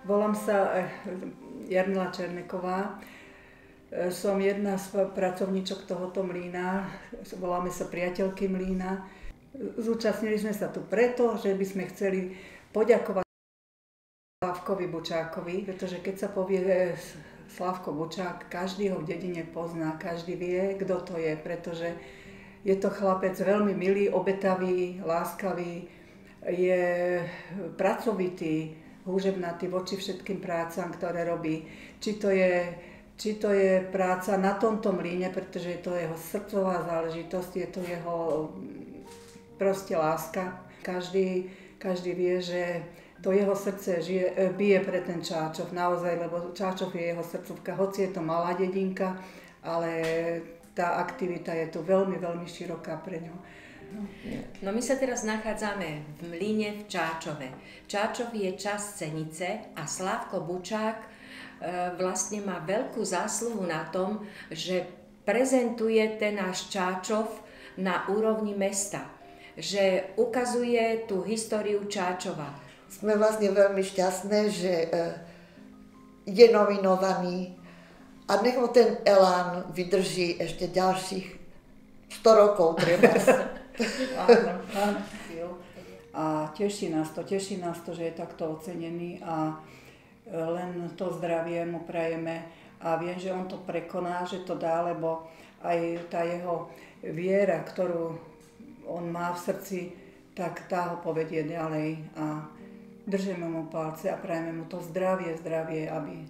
Volám sa Jarmila Černeková. Som jedna z pracovníčok tohoto mlyna. Voláme sa Priateľky mlyna. Zúčastnili sme sa tu preto, že by sme chceli poďakovať Slavkovi Bučákovi, pretože keď sa povie Slavko Bučák, každý ho v dedine pozná, každý vie, kto to je, pretože je to chlapec veľmi milý, obetavý, láskavý, je pracovitý, húževnatý voči všetkým prácam, ktoré robí. Či to je práca na tomto mlyne, pretože je to jeho srdcová záležitosť, je to jeho proste láska. Každý vie, že to jeho srdce bije pre ten Čáčov, naozaj, lebo Čáčov je jeho srdcovka, hoci je to malá dedinka, ale tá aktivita je tu veľmi, veľmi široká pre ňo. No my sa teraz nachádzame v mlyne v Čáčove. Čáčov je časť Senice a Slavko Bučák vlastne má veľkú zásluhu na tom, že prezentuje ten náš Čáčov na úrovni mesta. Že ukazuje tú históriu Čáčova. Sme vlastne veľmi šťastné, že je nominovaný a nech mu ten elán vydrží ešte ďalších 100 rokov treba. Áno. A teší nás to, že je takto ocenený a len to zdravie mu prajeme a viem, že on to prekoná, že to dá, lebo aj tá jeho viera, ktorú on má v srdci, tak tá ho povedie ďalej a držíme mu palce a prajeme mu to zdravie, aby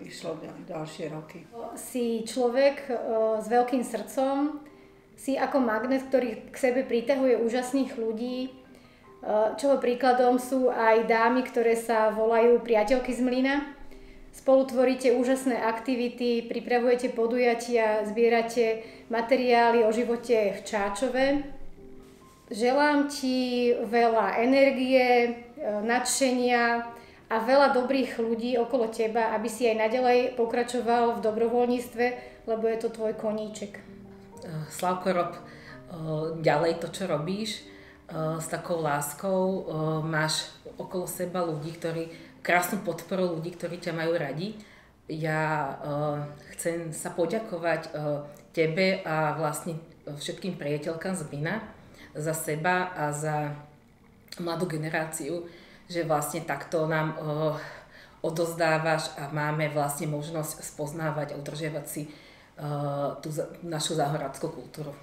išlo ďalšie roky. Si človek s veľkým srdcom, si ako magnet, ktorý k sebe priťahuje úžasných ľudí, čoho príkladom sú aj dámy, ktoré sa volajú Priateľky z mlyna. Spolu tvoríte úžasné aktivity, pripravujete podujatia, zbierate materiály o živote v Čáčove. Želám ti veľa energie, nadšenia a veľa dobrých ľudí okolo teba, aby si aj naďalej pokračoval v dobrovoľníctve, lebo je to tvoj koníček. Slavko, rob ďalej to, čo robíš, s takou láskou. Máš okolo seba ľudí, krásnu podporu ľudí, ktorí ťa majú radi. Ja chcem sa poďakovať tebe a vlastne všetkým priateľkám z mlyna za seba a za mladú generáciu, že vlastne takto nám odozdávaš a máme vlastne možnosť spoznávať a udržiavať si tú našu záhoradskú kultúru.